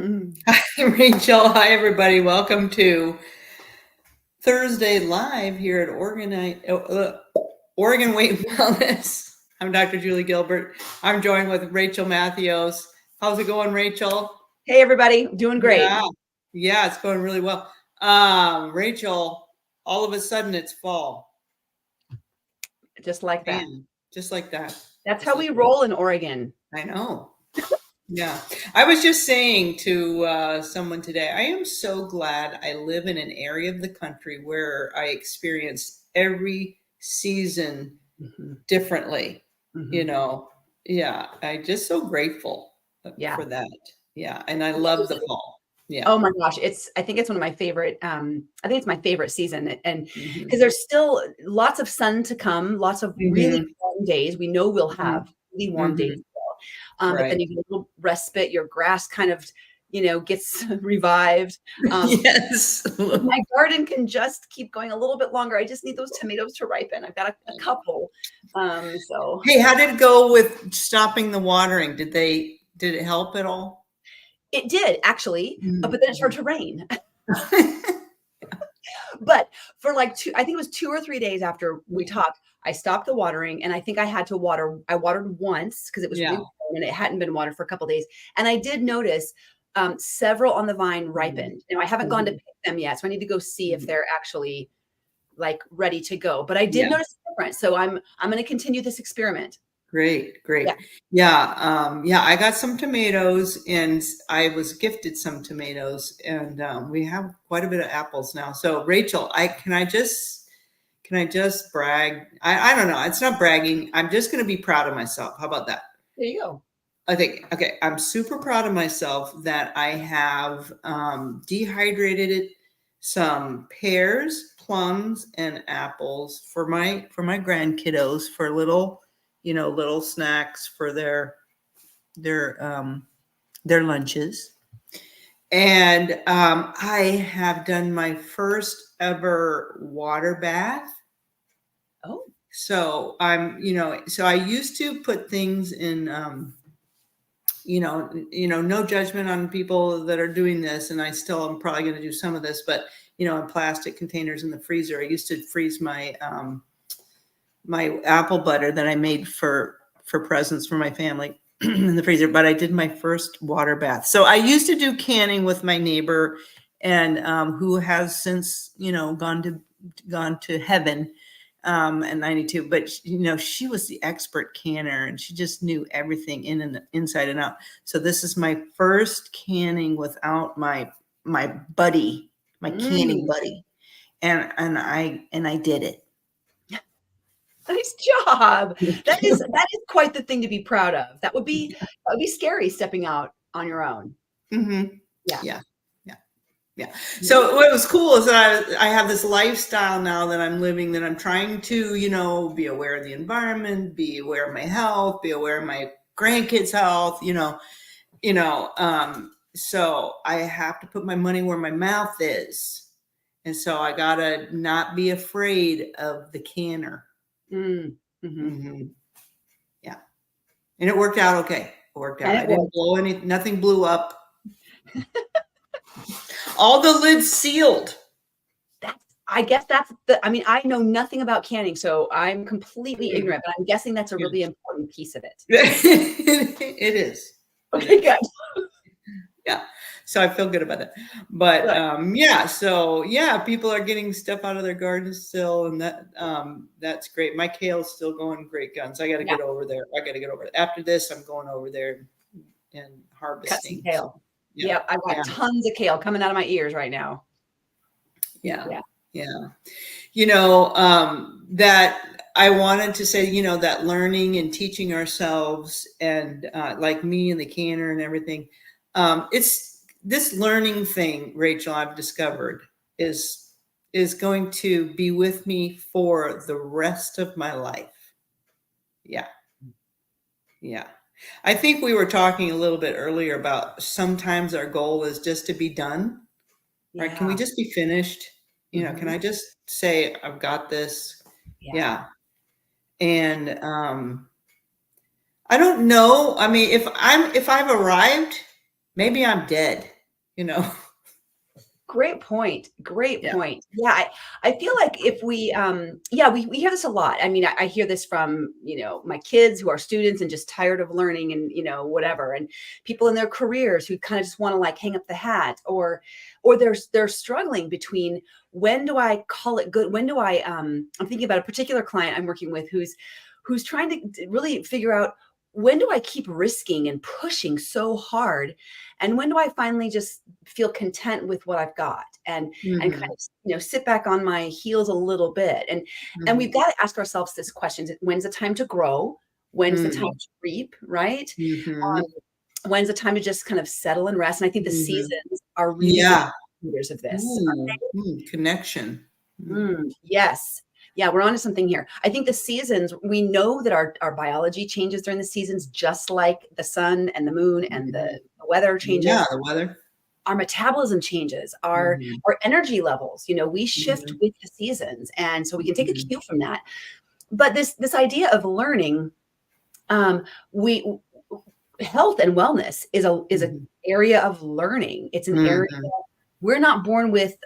Hi, Rachel. Hi, everybody. Welcome to Thursday Live here at Oregon Weight Wellness. I'm Dr. Julie Gilbert. I'm joined with Rachelle Mathios. How's it going, Rachel? Hey, everybody. Doing great. Yeah, it's going really well. Rachel, all of a sudden it's fall. Just like that. Man, just like that. That's how we roll in Oregon. I know. Yeah. I was just saying to someone today, I am so glad I live in an area of the country where I experience every season differently. Yeah, I'm just so grateful for that. Yeah. And I love the fall. Yeah. Oh my gosh. I think it's one of my favorite, I think it's my favorite season. And because there's still lots of sun to come, lots of really warm days. We know we'll have really warm days. But then you get a little respite, your grass kind of, gets revived. Yes. My garden can just keep going a little bit longer. I just need those tomatoes to ripen. I've got a couple. So hey, how did it go with stopping the watering? Did it help at all? It did actually, but then it started to rain. But for I think it was 2 or 3 days after we talked, I stopped the watering, and I think I had to water. I watered once because it was really warm and it hadn't been watered for a couple of days. And I did notice several on the vine ripened. Now I haven't gone to pick them yet, so I need to go see if they're actually ready to go. But I did notice a difference, so I'm going to continue this experiment. Great. Yeah. I got some tomatoes, and I was gifted some tomatoes, and we have quite a bit of apples now. So Rachel, can I just brag? I don't know. It's not bragging. I'm just going to be proud of myself. How about that? There you go. Okay. I'm super proud of myself that I have dehydrated some pears, plums, and apples for my grandkiddos for little snacks for their lunches. And I have done my first ever water bath. Oh. So so I used to put things in, no judgment on people that are doing this. And I still am probably going to do some of this, but, in plastic containers in the freezer. I used to freeze my, my apple butter that I made for presents for my family in the freezer, but I did my first water bath. So I used to do canning with my neighbor, and who has since gone to heaven at 92. But she was the expert canner, and she just knew everything inside and out. So this is my first canning without my buddy, my canning buddy, and I did it. Nice job. That is quite the thing to be proud of. That would be scary stepping out on your own. Yeah. So what was cool is that I have this lifestyle now that I'm living, that I'm trying to, be aware of the environment, be aware of my health, be aware of my grandkids' health, so I have to put my money where my mouth is. And so I gotta not be afraid of the canner. Yeah. And it worked out okay. I didn't blow nothing blew up. All the lids sealed. I guess I know nothing about canning, so I'm completely ignorant, but I'm guessing that's a really important piece of it. It is. Okay, good. Yeah. So I feel good about it. But people are getting stuff out of their gardens still, and that's great. My kale's still going great guns. I got to get over there. After this, I'm going over there and harvesting. Cut some kale. Yeah, I've got tons of kale coming out of my ears right now. Yeah. That I wanted to say, that learning and teaching ourselves, and like me and the canner and everything, it's this learning thing, Rachel, I've discovered is going to be with me for the rest of my life. Yeah. I think we were talking a little bit earlier about sometimes our goal is just to be done. Right? Can we just be finished? Can I just say, I've got this? Yeah. And I don't know. I mean, if I've arrived, maybe I'm dead, you know? Great point. Great Yeah. point. Yeah, I feel like if we, yeah, we hear this a lot. I mean, I hear this from, my kids who are students and just tired of learning and, whatever, and people in their careers who kind of just want to like hang up the hat, or they're struggling between when do I call it good? When do I'm thinking about a particular client I'm working with who's trying to really figure out when do I keep risking and pushing so hard, and when do I finally just feel content with what I've got and kind Mhm. of sit back on my heels a little bit, and we've Mhm. got to ask ourselves this question: when's the time to grow? When's the time Mm. to reap? Right? Mhm. When's the time to just kind of settle and rest? And I think the Mhm. seasons are really good Yeah. indicators of this. Ooh, connection. Mhm. Yes. Yeah, we're onto something here. I think the seasons, we know that our biology changes during the seasons, just like the sun and the moon and Mhm. the weather Yeah, changes. the weather. Our metabolism changes, Mhm. our energy levels, we shift Mhm. with the seasons. And so we can take a Mhm. cue from that. But this idea of learning, we health and wellness is a Mhm. area of learning. It's an area. Mhm. We're not born with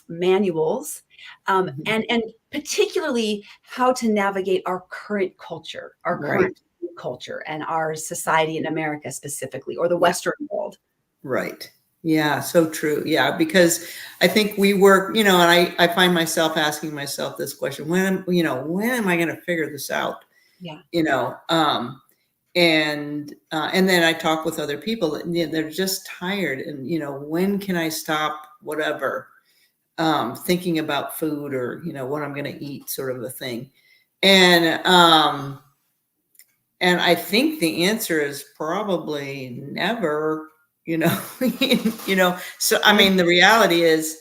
manuals, Mhm. and particularly how to navigate our current culture, our Right. current culture, and our society in America specifically, or the Yeah. Western world. Right. Yeah, so true. Yeah, because I think we work, and I find myself asking myself this question, when am I going to figure this out? Yeah. You know, and then I talk with other people that they're just tired, and when can I stop whatever thinking about food, or what I'm going to eat, sort of a thing. And I think the answer is probably never, you know. So I Yeah. mean, the reality is,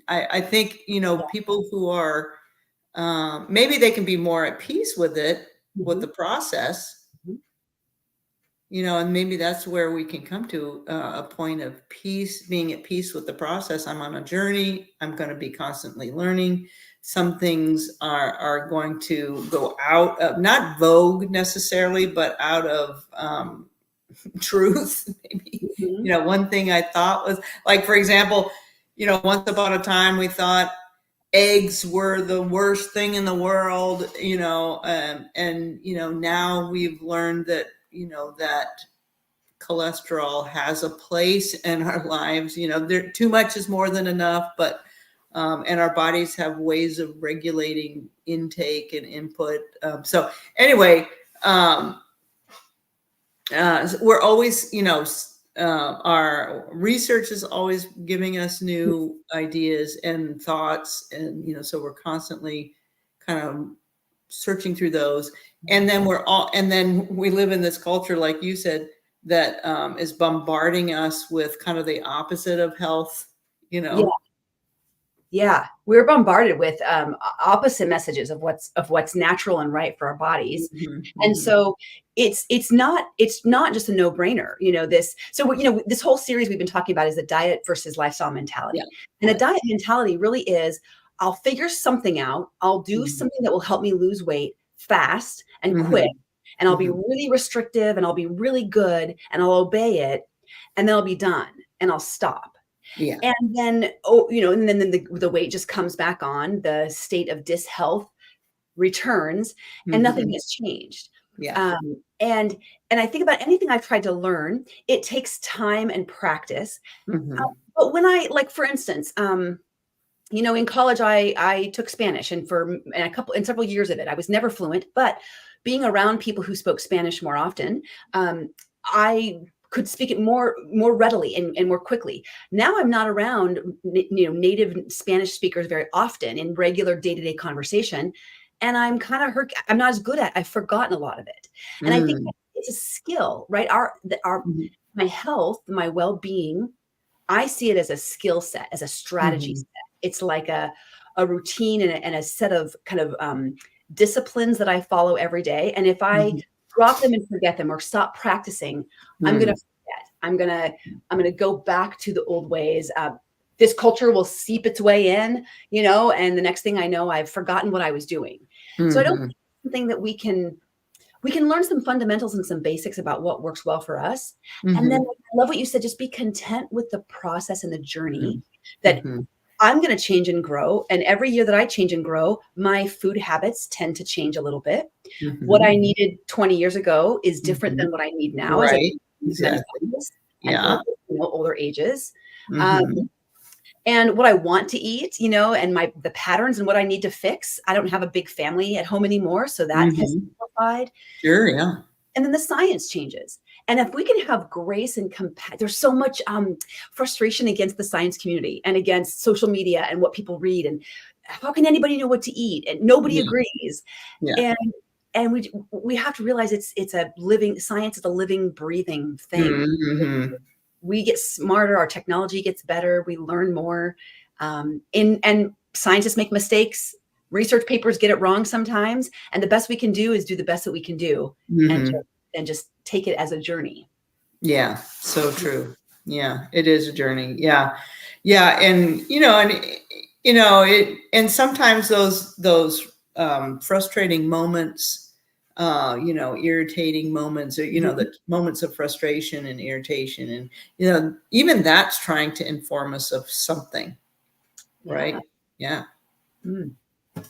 I think, Yeah. people who are, maybe they can be more at peace with it, with Mhm. the process, Mhm. and maybe that's where we can come to a point of peace, being at peace with the process. I'm on a journey. I'm going to be constantly learning. Some things are going to go out of, not vogue necessarily, but out of truth. Maybe, Mhm. one thing I thought was, like, for example, once upon a time we thought eggs were the worst thing in the world, and now we've learned that, that cholesterol has a place in our lives. There, too much is more than enough, but and our bodies have ways of regulating intake and input. So anyway, um, we're always, our research is always giving us new ideas and thoughts, and so we're constantly kind of searching through those. And then we live in this culture, like you said, that is bombarding us with kind of the opposite of health, you Yeah. know. Yeah. We're bombarded with opposite messages of what's natural and right for our bodies. Mhm, And mhm. so it's not just a no-brainer, this. So this whole series we've been talking about is the diet versus lifestyle Yeah, mentality. And the yeah. diet mentality really is, I'll figure something out. I'll do Mhm, something that will help me lose weight fast and quick. mhm, And I'll be mhm. really restrictive and I'll be really good and I'll obey it. And then I'll be done and I'll stop. Yeah. And then, and then the weight just comes back on, the state of dishealth returns, and nothing Mhm. has changed. Yeah. And I think about anything I've tried to learn, it takes time and practice. Mhm. But when like for instance, in college, I took Spanish, and and several years of it, I was never fluent, but being around people who spoke Spanish more often, I could speak it more readily and more quickly. Now I'm not around native Spanish speakers very often in regular day-to-day conversation, and I'm kind of hurt. I'm not as good at. I've forgotten a lot of it, and I think Mm. it's a skill, right? Our Mhm. my health, my well-being, I see it as a skill set, as a strategy Mhm. set. It's like a routine and a set of kind of disciplines that I follow every day. And if I Mhm. drop them and forget them or stop practicing, I'm gonna Mm. forget. I'm gonna go back to the old ways. This culture will seep its way in, and the next thing I know, I've forgotten what I was doing. So I don't Mhm. think it's something that we can learn some fundamentals and some basics about what works well for us. And then Mhm. I love what you said, just be content with the process and the journey Mhm. that Mhm. I'm going to change and grow. And every year that I change and grow, my food habits tend to change a little bit. What Mhm. I needed 20 years ago is different Mhm. than what I need now as I Right. many Exactly. pounds and Yeah. older, older ages. Um, Mhm. and what I want to eat, and the patterns and what I need to fix. I don't have a big family at home anymore, so that has Mhm. simplified. Sure, yeah. And then the science changes. And if we can have grace and compassion, there's so much frustration against the science community and against social media and what people read. And how can anybody know what to eat? And nobody Yeah. agrees. Yeah. And we have to realize it's a living science is a living, breathing thing. Mhm. We get smarter, our technology gets better, we learn more. And scientists make mistakes. Research papers get it wrong sometimes, and the best we can do is do the best that we can do, and Mhm. just take it as a journey. Yeah, so true. Yeah, it is a journey. Yeah. Yeah, and and sometimes those frustrating moments, irritating moments, or Mhm. the moments of frustration and irritation, and even that's trying to inform us of something, Yeah. right? Yeah. Mm.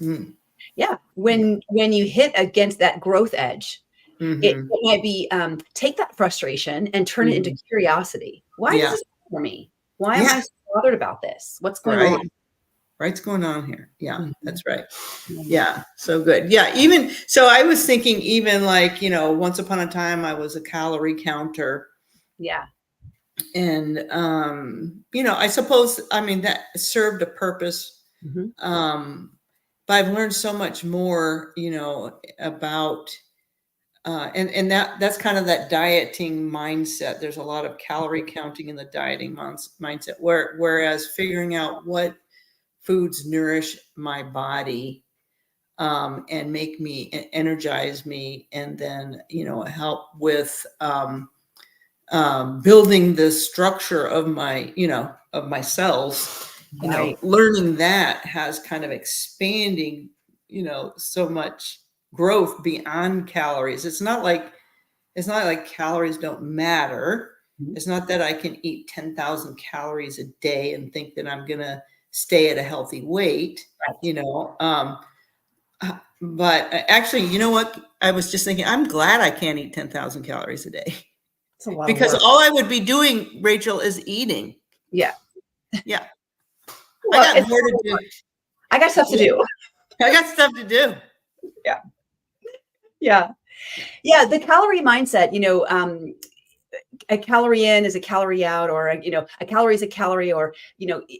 Mm. Yeah. Yeah. When you hit against that growth edge, it Hmm. might be, take that frustration and turn it into Hmm. curiosity. Why does Yeah. this bother me? Why am Yeah. I so bothered about this? What's going Right. on? Right's going on here. Yeah, Mhm. that's right. Mhm. Yeah, so good. Yeah, even so, I was thinking, even like, once upon a time, I was a calorie counter. Yeah. And, I suppose, I mean, that served a purpose. Mhm. Um, but I've learned so much more, about, and that's kind of that dieting mindset. There's a lot of calorie counting in the dieting mindset, whereas figuring out what foods nourish my body, and make me energize me, and then help with building the structure of my cells. Right. Learning that has kind of expanding, so much growth beyond calories. It's not like calories don't matter. Mhm. It's not that I can eat 10,000 calories a day and think that I'm gonna stay at a healthy weight. Right. But actually, you know what? I was just thinking, I'm glad I can't eat 10,000 calories a day, It's a lot of because work. all I would be doing, Rachel, is eating. Yeah. Yeah. I Well, got it's more to do. I got stuff to Yeah. do. I got stuff to do. Yeah. Yeah. Yeah. Yeah. The calorie mindset, a calorie in is a calorie out, or, a calorie is a calorie, or,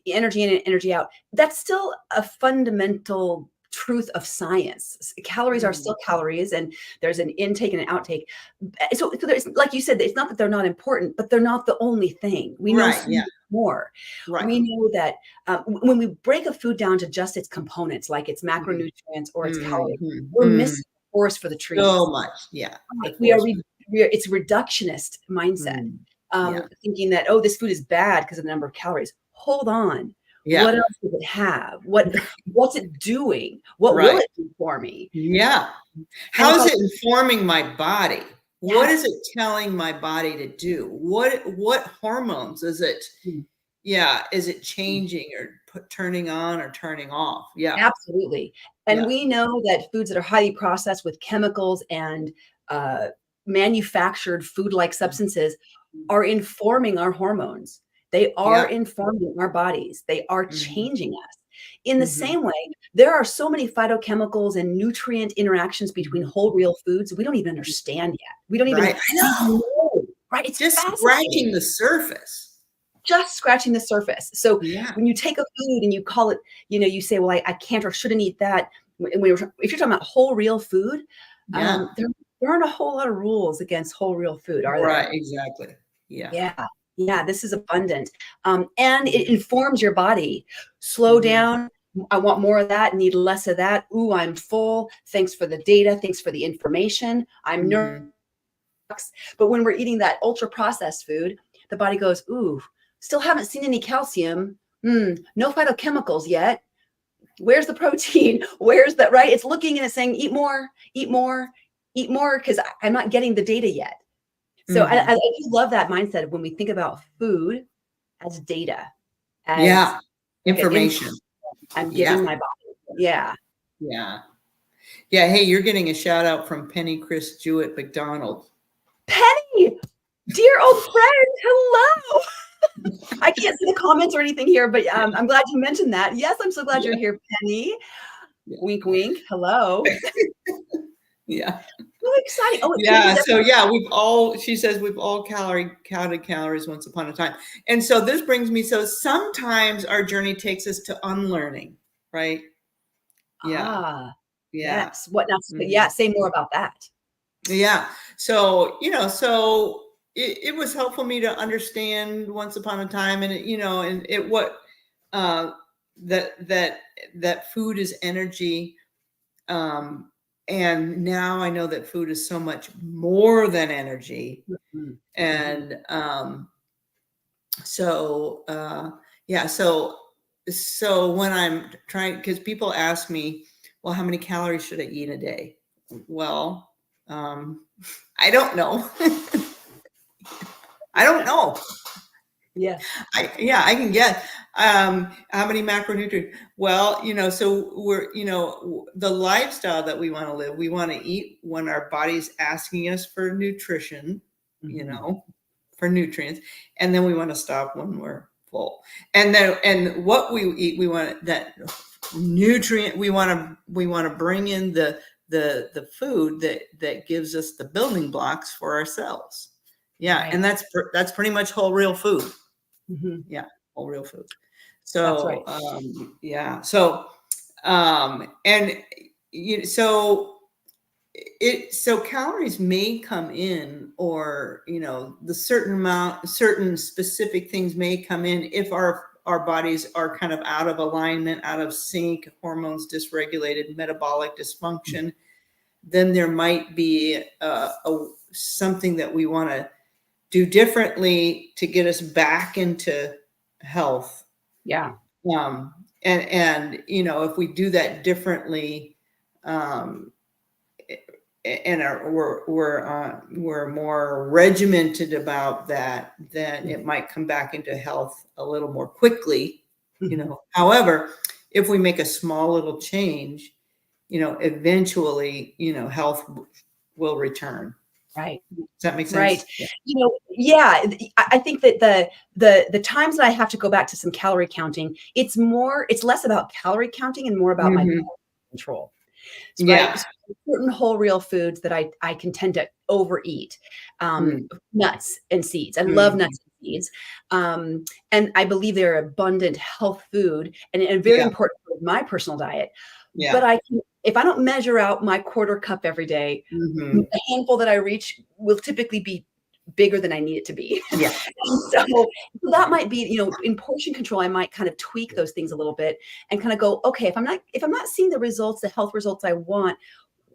energy in and energy out. That's still a fundamental truth of science. Calories are Mhm. still calories, and there's an intake and an outtake. So there's, like you said, it's not that they're not important, but they're not the only thing. We know Right. so Yeah. much more. Right. We know that when we break a food down to just its components, like its Mhm. macronutrients or its calories, Mhm. we're Mhm. missing the forest for the trees. So much. Yeah. The We are force. it's reductionist mindset, Mm. Yeah. thinking that, oh, this food is bad because of the number of calories. Hold on. Yeah. What else does it have? What's it doing? What will Right. it do for me? Yeah. And How if is I it informing my body? What Yes. is it telling my body to do? What hormones is it? Mm, Yeah, is it mm. changing or turning on or turning off? Yeah. Absolutely. And Yeah. we know that foods that are highly processed with chemicals and uh, manufactured food-like substances are informing our hormones. They are Yeah. informing our bodies. They are Mhm. changing us. In the Mhm. same way, there are so many phytochemicals and nutrient interactions between Mhm. whole real foods we don't even understand yet. We don't even Right. I know. know, right? It's Just fascinating. scratching the surface. Just scratching the surface. So Yeah. when you take a food and you call it, you say, well, I can't or shouldn't eat that. If you're talking about whole real food, Yeah. there aren't a whole lot of rules against whole real food, are Right. there? Exactly. Yeah. Yeah. Yeah, this is abundant. And it Mhm. informs your body. Slow Mhm. down. I want more of that, need less of that. Ooh, I'm full. Thanks for the data. Thanks for the information. I'm nervous. Mhm. But when we're eating that ultra processed food, the body goes, ooh, still haven't seen any calcium. No phytochemicals yet. Where's the protein? Where's that, right? It's looking and it's saying, eat more, eat more. eat more because I'm not getting the data yet. So I do love that mindset when we think about food as data, as Yeah. like Information. I'm Yeah. giving my body. Yeah. Yeah. Yeah. Hey, you're getting a shout out from Penny Chris Jewett McDonald. Penny, dear old friend, hello. I can't see the comments or anything here, but I'm glad you mentioned that. Yes, I'm so glad you're here, Penny. Yeah. Wink, wink. Hello. Yeah. So exciting. Oh, Yeah. So yeah, she says we've all counted calories once upon a time. And so this brings me, so sometimes our journey takes us to unlearning, right? Yeah. Ah, Yeah. yes. What now? Yeah, say more about that. Yeah. So, so it was helpful me to understand once upon a time, and uh, that food is energy. And now I know that food is so much more than energy. And yeah, so when I'm trying, because people ask me, well, how many calories should I eat a day? Well, I don't know. I don't know. Yeah. I can get how many macronutrients. Well, so we're, the lifestyle that we want to live, we want to eat when our body's asking us for nutrition, for nutrients, and then we want to stop when we're full. And what we eat, we want that nutrient. We want to bring in the food that gives us the building blocks for ourselves. Yeah, Right. and that's pretty much whole real food. Yeah, whole real food. So that's right. yeah. So and so calories may come in, or the certain specific things may come in if our bodies are kind of out of alignment, out of sync, hormones dysregulated, metabolic dysfunction. Then there might be something that we want to do differently to get us back into health. Yeah. And if we do that differently, and we're more regimented about that, then it might come back into health a little more quickly. However, if we make a small little change, eventually, health will return. Right. Does that make sense? Right. Yeah. I think that the times that I have to go back to some calorie counting, it's less about calorie counting and more about my control. Right. Yeah. So certain whole real foods that I can tend to overeat, nuts and seeds. I love nuts and seeds. And I believe they're abundant health food and very important for my personal diet. Yeah. But if I don't measure out my quarter cup every day, the handful that I reach will typically be bigger than I need it to be. Yeah. So that might be, in portion control, I might kind of tweak those things a little bit and kind of go, okay, if I'm not seeing the results, the health results I want,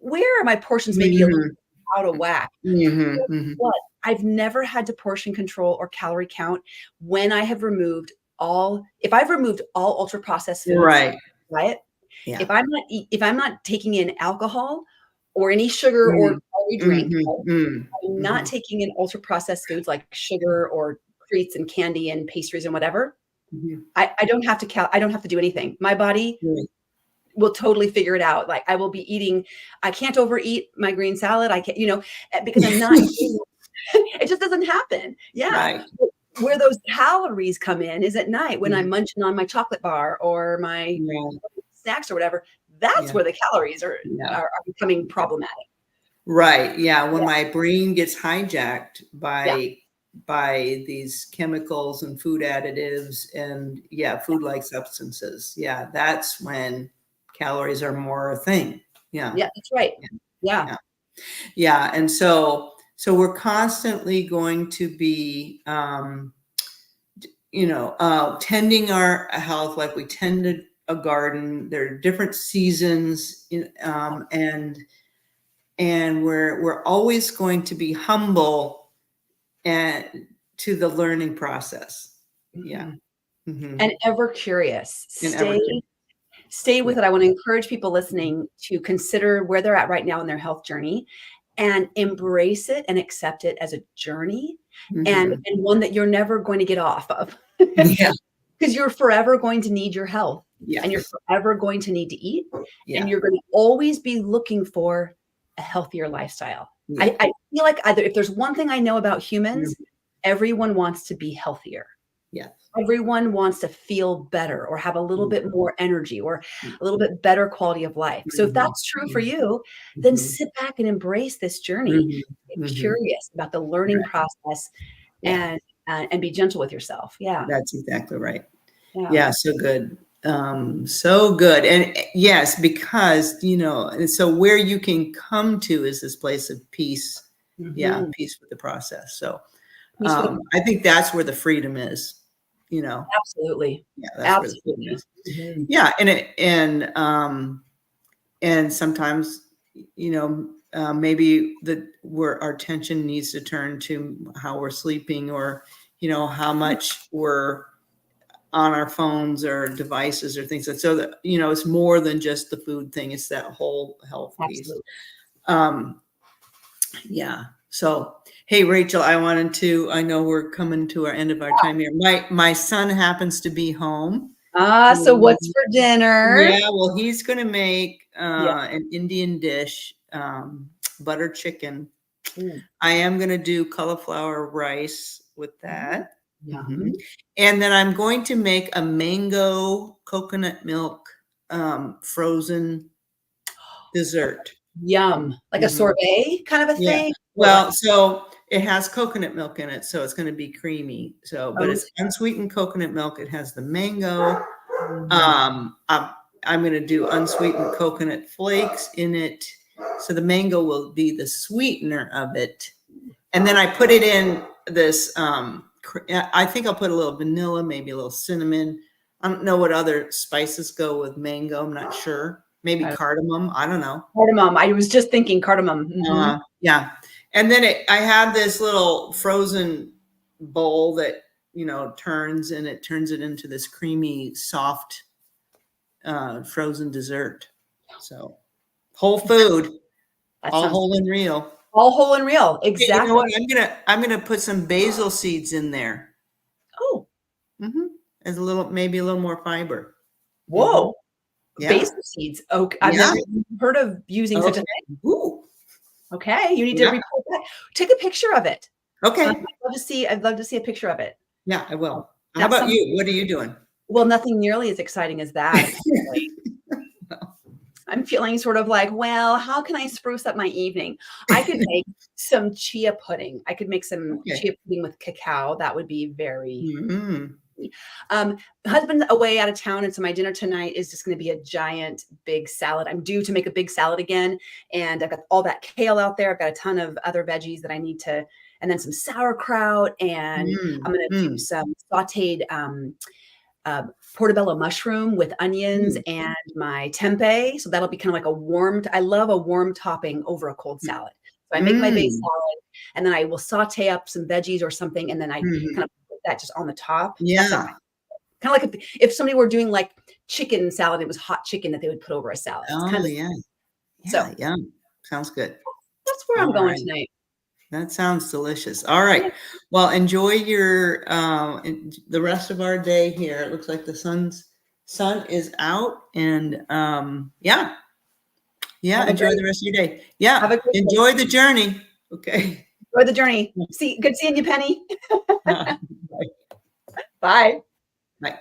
where are my portions maybe a little out of whack? But I've never had to portion control or calorie count when I have removed if I've removed all ultra processed foods Right. diet. Yeah. If I'm not taking in alcohol or any sugar or drink, I'm not taking in ultra processed foods like sugar or treats and candy and pastries and whatever. I don't have to do anything. My body will totally figure it out. Like I will be eating. I can't overeat my green salad. I can't, because I'm not. It just doesn't happen. Yeah. Right. Where those calories come in is at night when I'm munching on my chocolate bar or my snacks or whatever. That's where the calories are becoming problematic. Right. Yeah. When my brain gets hijacked by these chemicals and food additives and food-like substances. Yeah. That's when calories are more a thing. Yeah. Yeah, that's right. Yeah. Yeah. And so we're constantly going to be, tending our health like we tended a garden. There are different seasons, and we're always going to be humble and to the learning process. Yeah. And ever curious. Stay with it. I want to encourage people listening to consider where they're at right now in their health journey and embrace it and accept it as a journey and Mhm. one that you're never going to get off of. Yeah. Because you're forever going to need your health Yeah. and you're forever going to need to eat Yeah. and you're going to always be looking for a healthier lifestyle. Yeah. I feel like either if there's one thing I know about humans, Mhm. everyone wants to be healthier. Yeah. Everyone wants to feel better or have a little bit more energy or a little bit better quality of life. So if Mhm. that's true for you, then Mhm. sit back and embrace this journey. Mhm. Get Mhm. curious about the learning Right. process Yeah. and be gentle with yourself. Yeah. That's exactly right. Yeah. Yeah, so good. So good. And yes, because, and so where you can come to is this place of peace. Yeah, Mhm. peace with the process. So Peace for the I think that's where the freedom is, absolutely. Yeah, that's where the freedom Absolutely. is. Mhm. Yeah, and sometimes, maybe where our attention needs to turn to how we're sleeping or, how much we're on our phones or devices or things so that, it's more than just the food thing. It's that whole health piece. Absolutely. Um, yeah. So, hey, Rachel, I know we're coming to our end of our time here. My son happens to be home. So what's for dinner? Yeah, well, he's going to make Yeah. an Indian dish, butter chicken. Mm. I am going to do cauliflower rice with Mm. that. Yum. Mhm. And then I'm going to make a mango coconut milk frozen dessert. Yum. Like a Mhm. sorbet kind of a Yeah. thing? Or like Well, so it has coconut milk in it, so it's going to be creamy. So, but oh, it's unsweetened coconut milk. It has the mango. mm. I'm going to do unsweetened coconut flakes in it. So the mango will be the sweetener of it. And then I put it in this, I think I'll put a little vanilla, maybe a little cinnamon. I don't know what other spices go with mango. I'm not sure. Maybe cardamom. I don't know. Cardamom. I was just thinking cardamom. Mhm. Yeah. And then I have this little frozen bowl that, turns it into this creamy, soft, frozen dessert. So whole food, That all sounds whole and real. all whole and real. Hey, you know Exactly. what? I'm gonna put some basil seeds in there. Oh, As maybe a little more fiber. whoa. Yeah. Basil seeds. Okay. I've Yeah. never even heard of using such a Okay. thing. Ooh. Okay. You need to Yeah. report that. Take a picture of it. Okay. I'd love to see a picture of it. Yeah, I will. How That's about something. you? What are you doing? Well, nothing nearly as exciting as that, apparently. I'm feeling sort of like, well, how can I spruce up my evening? I could make some chia pudding. I could make some Okay. chia pudding with cacao. That would be very Mhm. husband's away out of town, and so my dinner tonight is just going to be a giant big salad. I'm due to make a big salad again, and I've got all that kale out there. I've got a ton of other veggies that I need to, and then some sauerkraut, and I'm going to do Mm. some sautéed portobello mushroom with onions Mm. and my tempeh. So that'll be kind of like a warm. I love a warm topping over a cold salad. So I make my base Mm. salad, and then I will saute up some veggies or something, and then I Mhm. kind of put that just on the top. That's Yeah. kind of like if somebody were doing like chicken salad, it was hot chicken that they would put over a salad. It's Oh, kind of yeah. so Yeah. Sounds good. that's where I'm All going right. tonight. That sounds delicious. All Yeah. right. Well, enjoy the rest of our day here. It looks like the sun is out, and yeah. Have a Enjoy great the rest of your day. have Yeah, a great day. enjoy the journey. Okay. Enjoy the journey. Good seeing you, Penny. Bye. Bye. Bye.